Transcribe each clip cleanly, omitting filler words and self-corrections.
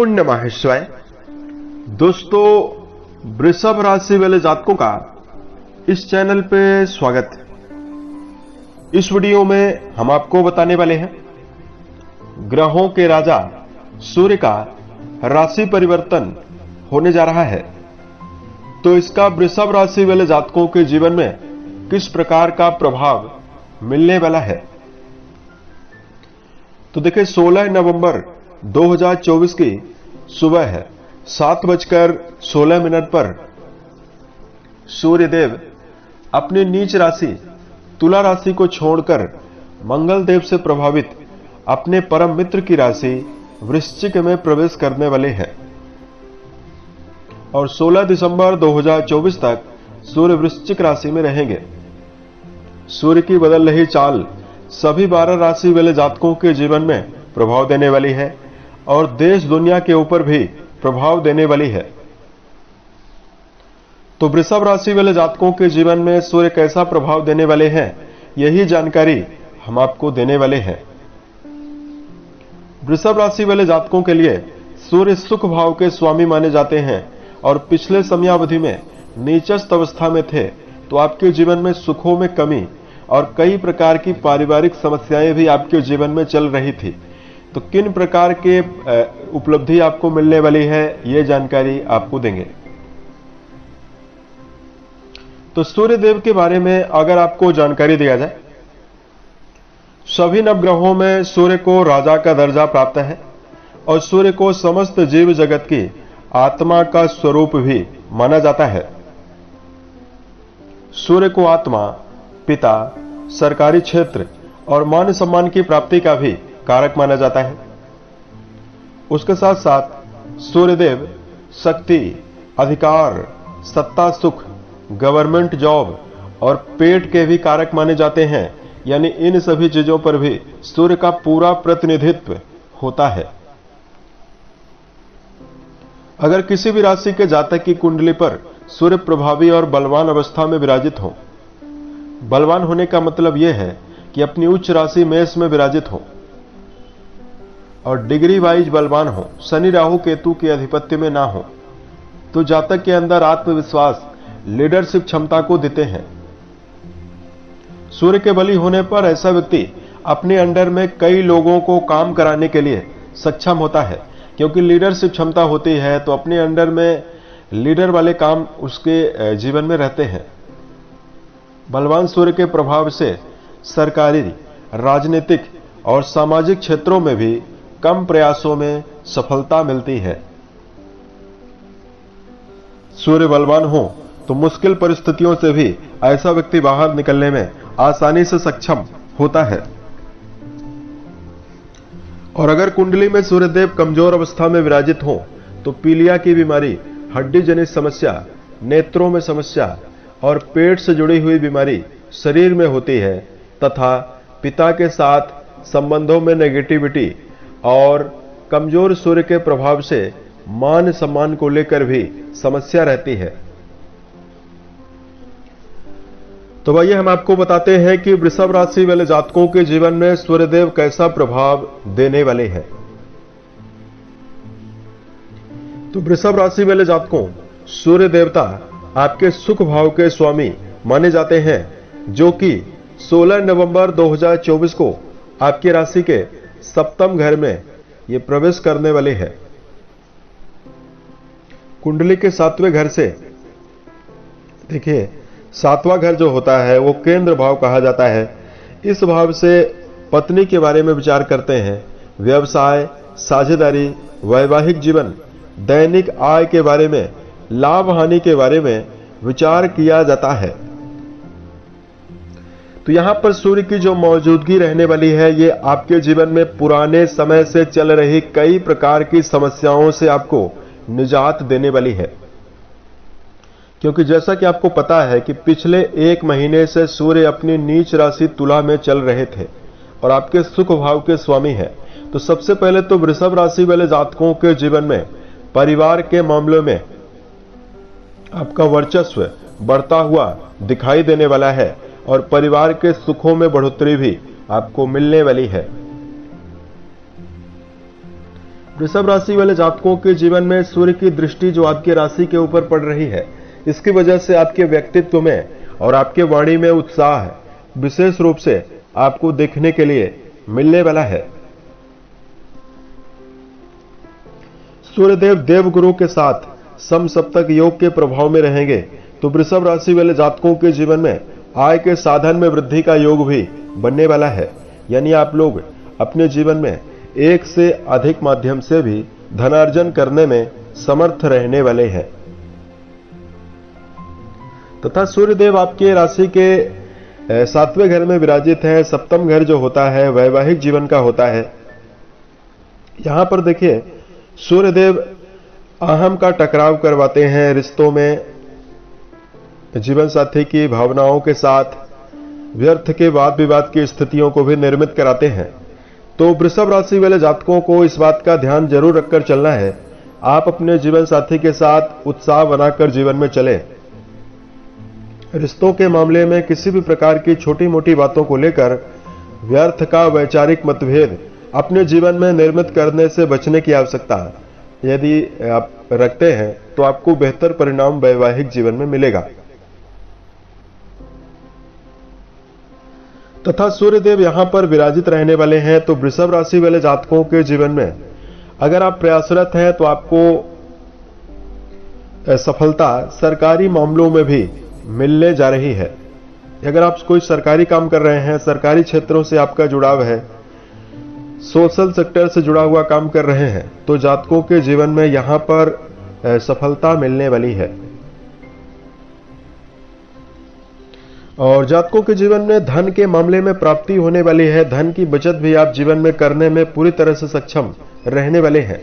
नमो नमः शिवाय। दोस्तों, वृषभ राशि वाले जातकों का इस चैनल पे स्वागत है। इस वीडियो में हम आपको बताने वाले हैं ग्रहों के राजा सूर्य का राशि परिवर्तन होने जा रहा है, तो इसका वृषभ राशि वाले जातकों के जीवन में किस प्रकार का प्रभाव मिलने वाला है। तो देखिए, 16 नवंबर 2024 की सुबह है 7:16 पर सूर्यदेव अपनी नीच राशि तुला राशि को छोड़कर मंगल देव से प्रभावित अपने परम मित्र की राशि वृश्चिक में प्रवेश करने वाले हैं और 16 दिसंबर 2024 तक सूर्य वृश्चिक राशि में रहेंगे। सूर्य की बदल रही चाल सभी 12 राशि वाले जातकों के जीवन में प्रभाव देने वाली है और देश दुनिया के ऊपर भी प्रभाव देने वाली है। तो वृषभ राशि वाले जातकों के जीवन में सूर्य कैसा प्रभाव देने वाले हैं, यही जानकारी हम आपको देने वाले हैं। वृषभ राशि वाले जातकों के लिए सूर्य सुख भाव के स्वामी माने जाते हैं और पिछले समयावधि में नीचस्थ अवस्था में थे तो आपके जीवन में सुखों में कमी और कई प्रकार की पारिवारिक समस्याएं भी आपके जीवन में चल रही थी। तो किन प्रकार के उपलब्धि आपको मिलने वाली है, ये जानकारी आपको देंगे। तो सूर्यदेव के बारे में अगर आपको जानकारी दिया जाए, सभी नवग्रहों में सूर्य को राजा का दर्जा प्राप्त है और सूर्य को समस्त जीव जगत की आत्मा का स्वरूप भी माना जाता है। सूर्य को आत्मा, पिता, सरकारी क्षेत्र और मान सम्मान की प्राप्ति का भी कारक माना जाता है। उसके साथ साथ सूर्यदेव शक्ति, अधिकार, सत्ता, सुख, गवर्नमेंट जॉब और पेट के भी कारक माने जाते हैं। यानी इन सभी चीजों पर भी सूर्य का पूरा प्रतिनिधित्व होता है। अगर किसी भी राशि के जातक की कुंडली पर सूर्य प्रभावी और बलवान अवस्था में विराजित हो, बलवान होने का मतलब यह है कि अपनी उच्च राशि मेष में विराजित हो और डिग्री वाइज बलवान हो, शनि राहु केतु के आधिपत्य में ना हो, तो जातक के अंदर आत्मविश्वास, लीडरशिप क्षमता को देते हैं। सूर्य के बली होने पर ऐसा व्यक्ति अपने अंडर में कई लोगों को काम कराने के लिए सक्षम होता है, क्योंकि लीडरशिप क्षमता होती है तो अपने अंडर में लीडर वाले काम उसके जीवन में रहते हैं। बलवान सूर्य के प्रभाव से सरकारी, राजनीतिक और सामाजिक क्षेत्रों में भी कम प्रयासों में सफलता मिलती है। सूर्य बलवान हो तो मुश्किल परिस्थितियों से भी ऐसा व्यक्ति बाहर निकलने में आसानी से सक्षम होता है। और अगर कुंडली में सूर्यदेव कमजोर अवस्था में विराजित हो तो पीलिया की बीमारी, हड्डी जनित समस्या, नेत्रों में समस्या और पेट से जुड़ी हुई बीमारी शरीर में होती है तथा पिता के साथ संबंधों में नेगेटिविटी और कमजोर सूर्य के प्रभाव से मान सम्मान को लेकर भी समस्या रहती है। तो भाई, हम आपको बताते हैं कि वृषभ राशि वाले जातकों के जीवन में सूर्यदेव कैसा प्रभाव देने वाले हैं। तो वृषभ राशि वाले जातकों, सूर्य देवता आपके सुख भाव के स्वामी माने जाते हैं, जो कि 16 नवंबर 2024 को आपकी राशि के सप्तम घर में ये प्रवेश करने वाले हैं। कुंडली के 7वें घर से, देखिए 7वां घर जो होता है वो केंद्र भाव कहा जाता है। इस भाव से पत्नी के बारे में विचार करते हैं, व्यवसाय, साझेदारी, वैवाहिक जीवन, दैनिक आय के बारे में, लाभ हानि के बारे में विचार किया जाता है। तो यहां पर सूर्य की जो मौजूदगी रहने वाली है, ये आपके जीवन में पुराने समय से चल रही कई प्रकार की समस्याओं से आपको निजात देने वाली है। क्योंकि जैसा कि आपको पता है कि पिछले 1 महीने से सूर्य अपनी नीच राशि तुला में चल रहे थे और आपके सुख भाव के स्वामी हैं। तो सबसे पहले तो वृषभ राशि वाले जातकों के जीवन में परिवार के मामलों में आपका वर्चस्व बढ़ता हुआ दिखाई देने वाला है और परिवार के सुखों में बढ़ोतरी भी आपको मिलने वाली है। वृषभ राशि वाले जातकों के जीवन में सूर्य की दृष्टि जो आपकी राशि के ऊपर पड़ रही है, इसकी वजह से आपके व्यक्तित्व में और आपके वाणी में उत्साह विशेष रूप से आपको देखने के लिए मिलने वाला है। सूर्यदेव देवगुरु के साथ समसप्तक योग के प्रभाव में रहेंगे तो वृषभ राशि वाले जातकों के जीवन में आय के साधन में वृद्धि का योग भी बनने वाला है। यानी आप लोग अपने जीवन में एक से अधिक माध्यम से भी धनार्जन करने में समर्थ रहने वाले हैं। तथा सूर्यदेव आपके राशि के 7वें घर में विराजित है। सप्तम घर जो होता है वैवाहिक जीवन का होता है। यहां पर देखिए सूर्यदेव अहम का टकराव करवाते हैं, रिश्तों में जीवन साथी की भावनाओं के साथ व्यर्थ के वाद विवाद की स्थितियों को भी निर्मित कराते हैं। तो वृषभ राशि वाले जातकों को इस बात का ध्यान जरूर रखकर चलना है, आप अपने जीवन साथी के साथ उत्साह बनाकर जीवन में चलें। रिश्तों के मामले में किसी भी प्रकार की छोटी मोटी बातों को लेकर व्यर्थ का वैचारिक मतभेद अपने जीवन में निर्मित करने से बचने की आवश्यकता यदि आप रखते हैं तो आपको बेहतर परिणाम वैवाहिक जीवन में मिलेगा। तथा सूर्यदेव यहां पर विराजित रहने वाले हैं तो वृषभ राशि वाले जातकों के जीवन में अगर आप प्रयासरत हैं तो आपको सफलता सरकारी मामलों में भी मिलने जा रही है। अगर आप कोई सरकारी काम कर रहे हैं, सरकारी क्षेत्रों से आपका जुड़ाव है, सोशल सेक्टर से जुड़ा हुआ काम कर रहे हैं तो जातकों के जीवन में यहां पर सफलता मिलने वाली है। और जातकों के जीवन में धन के मामले में प्राप्ति होने वाली है। धन की बचत भी आप जीवन में करने में पूरी तरह से सक्षम रहने वाले हैं।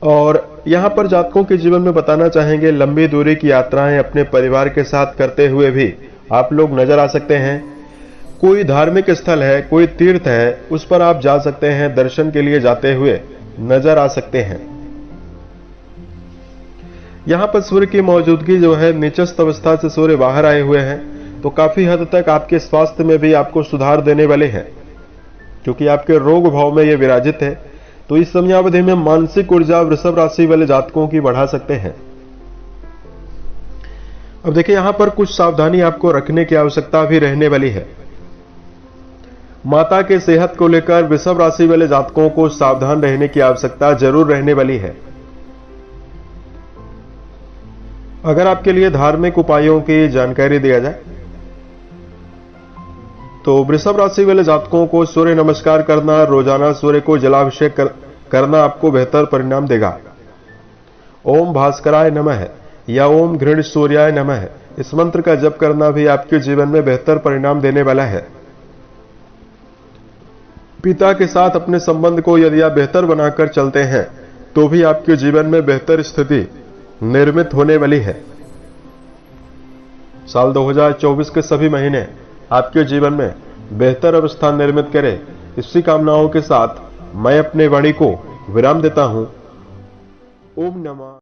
और यहां पर जातकों के जीवन में बताना चाहेंगे लंबी दूरी की यात्राएं अपने परिवार के साथ करते हुए भी आप लोग नजर आ सकते हैं। कोई धार्मिक स्थल है, कोई तीर्थ है, उस पर आप जा सकते हैं, दर्शन के लिए जाते हुए नजर आ सकते हैं। यहां पर सूर्य की मौजूदगी जो है नीचस्थ अवस्था से सूर्य बाहर आए हुए हैं तो काफी हद तक आपके स्वास्थ्य में भी आपको सुधार देने वाले हैं, क्योंकि आपके रोग भाव में ये विराजित है। तो इस समयावधि में मानसिक ऊर्जा वृषभ राशि वाले जातकों की बढ़ा सकते हैं। अब देखिए यहां पर कुछ सावधानी आपको रखने की आवश्यकता भी रहने वाली है। माता के सेहत को लेकर वृषभ राशि वाले जातकों को सावधान रहने की आवश्यकता जरूर रहने वाली है। अगर आपके लिए धार्मिक उपायों की जानकारी दिया जाए तो वृषभ राशि वाले जातकों को सूर्य नमस्कार करना, रोजाना सूर्य को जलाभिषेक करना आपको बेहतर परिणाम देगा। ओम भास्कराय नमः या ओम घृण सूर्याय नमः इस मंत्र का जप करना भी आपके जीवन में बेहतर परिणाम देने वाला है। पिता के साथ अपने संबंध को यदि आप बेहतर बनाकर चलते हैं तो भी आपके जीवन में बेहतर स्थिति निर्मित होने वाली है। साल 2024 के सभी महीने आपके जीवन में बेहतर अवस्था निर्मित करे, इसी कामनाओं के साथ मैं अपने वाणी को विराम देता हूं। ओम नमः।